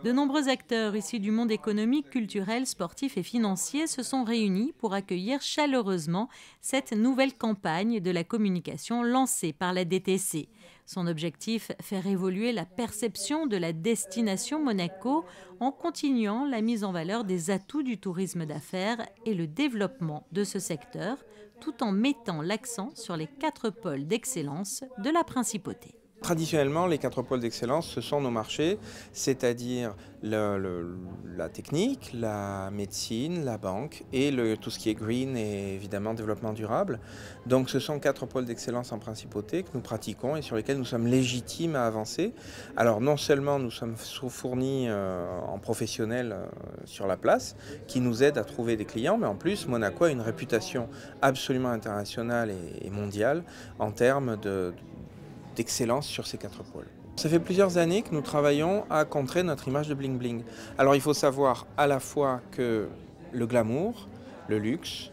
De nombreux acteurs issus du monde économique, culturel, sportif et financier se sont réunis pour accueillir chaleureusement cette nouvelle campagne de la communication lancée par la DTC. Son objectif, faire évoluer la perception de la destination Monaco en continuant la mise en valeur des atouts du tourisme d'affaires et le développement de ce secteur, tout en mettant l'accent sur les 4 pôles d'excellence de la principauté. Traditionnellement, les 4 pôles d'excellence, ce sont nos marchés, c'est-à-dire la technique, la médecine, la banque et tout ce qui est green et évidemment développement durable. Donc ce sont 4 pôles d'excellence en principauté que nous pratiquons et sur lesquels nous sommes légitimes à avancer. Alors non seulement nous sommes fournis en professionnels sur la place, qui nous aident à trouver des clients, mais en plus Monaco a une réputation absolument internationale et mondiale en termes d'excellence sur ces 4 pôles. Ça fait plusieurs années que nous travaillons à contrer notre image de bling bling. Alors il faut savoir à la fois que le glamour, le luxe,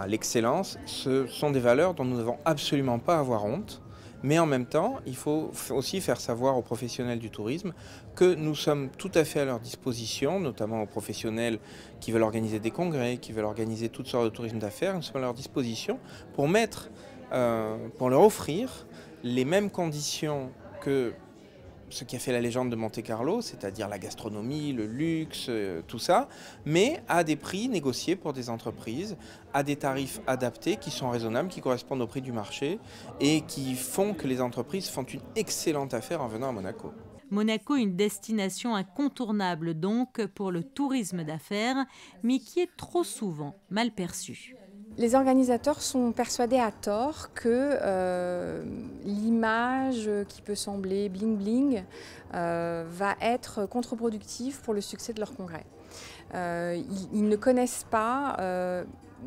l'excellence, ce sont des valeurs dont nous ne devons absolument pas avoir honte. Mais en même temps, il faut aussi faire savoir aux professionnels du tourisme que nous sommes tout à fait à leur disposition, notamment aux professionnels qui veulent organiser des congrès, qui veulent organiser toutes sortes de tourisme d'affaires. Nous sommes à leur disposition pour leur offrir les mêmes conditions que ce qui a fait la légende de Monte-Carlo, c'est-à-dire la gastronomie, le luxe, tout ça, mais à des prix négociés pour des entreprises, à des tarifs adaptés qui sont raisonnables, qui correspondent au prix du marché et qui font que les entreprises font une excellente affaire en venant à Monaco. Monaco, une destination incontournable donc pour le tourisme d'affaires, mais qui est trop souvent mal perçue. Les organisateurs sont persuadés à tort que l'image qui peut sembler bling-bling va être contre-productive pour le succès de leur congrès. Ils ne connaissent pas,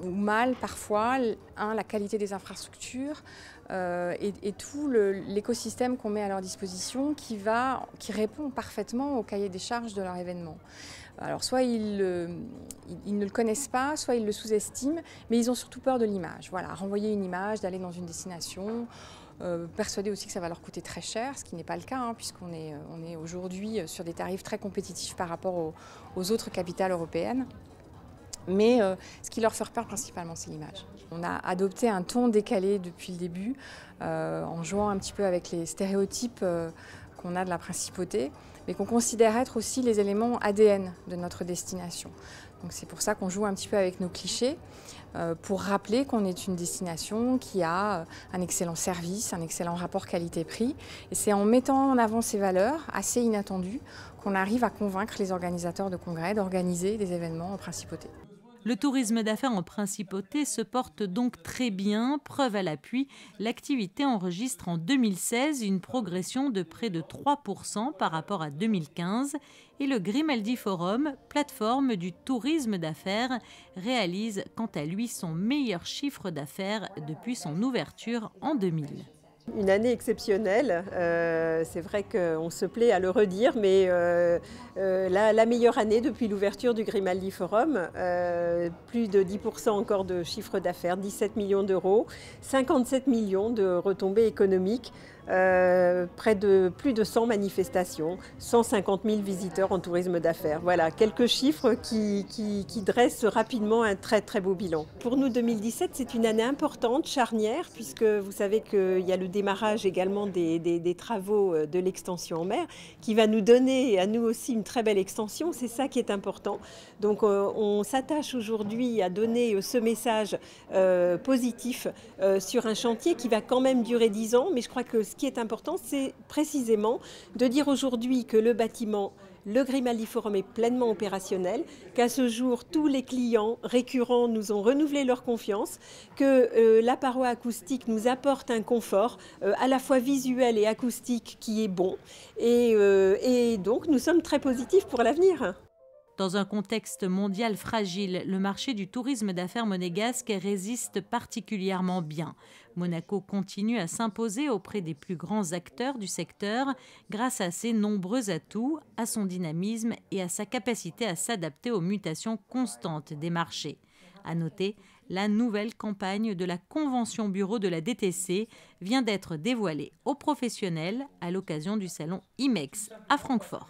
ou mal parfois, la qualité des infrastructures et tout l'écosystème qu'on met à leur disposition qui répond parfaitement au cahier des charges de leur événement. Alors soit ils ne le connaissent pas, soit ils le sous-estiment, mais ils ont surtout peur de l'image. Voilà, renvoyer une image, d'aller dans une destination, persuadés aussi que ça va leur coûter très cher, ce qui n'est pas le cas, puisqu'on est aujourd'hui sur des tarifs très compétitifs par rapport aux autres capitales européennes. Mais ce qui leur fait peur principalement, c'est l'image. On a adopté un ton décalé depuis le début, en jouant un petit peu avec les stéréotypes qu'on a de la principauté, mais qu'on considère être aussi les éléments ADN de notre destination. Donc c'est pour ça qu'on joue un petit peu avec nos clichés, pour rappeler qu'on est une destination qui a un excellent service, un excellent rapport qualité-prix. Et c'est en mettant en avant ces valeurs assez inattendues qu'on arrive à convaincre les organisateurs de congrès d'organiser des événements en principauté. Le tourisme d'affaires en principauté se porte donc très bien. Preuve à l'appui, l'activité enregistre en 2016 une progression de près de 3% par rapport à 2015 et le Grimaldi Forum, plateforme du tourisme d'affaires, réalise quant à lui son meilleur chiffre d'affaires depuis son ouverture en 2000. Une année exceptionnelle, c'est vrai qu'on se plaît à le redire, mais la meilleure année depuis l'ouverture du Grimaldi Forum, plus de 10% encore de chiffre d'affaires, 17 millions d'euros, 57 millions de retombées économiques, plus de 100 manifestations, 150 000 visiteurs en tourisme d'affaires. Voilà, quelques chiffres qui dressent rapidement un très très beau bilan. Pour nous, 2017, c'est une année importante, charnière, puisque vous savez qu'il y a le démarrage également des travaux de l'extension en mer, qui va nous donner à nous aussi une très belle extension, c'est ça qui est important. Donc on s'attache aujourd'hui à donner ce message positif sur un chantier qui va quand même durer 10 ans, mais je crois que ce qui est important, c'est précisément de dire aujourd'hui que le bâtiment, le Grimaldi Forum est pleinement opérationnel, qu'à ce jour, tous les clients récurrents nous ont renouvelé leur confiance, que la paroi acoustique nous apporte un confort à la fois visuel et acoustique qui est bon. Et donc, nous sommes très positifs pour l'avenir. Dans un contexte mondial fragile, le marché du tourisme d'affaires monégasque résiste particulièrement bien. Monaco continue à s'imposer auprès des plus grands acteurs du secteur grâce à ses nombreux atouts, à son dynamisme et à sa capacité à s'adapter aux mutations constantes des marchés. À noter, la nouvelle campagne de la Convention Bureau de la DTC vient d'être dévoilée aux professionnels à l'occasion du salon IMEX à Francfort.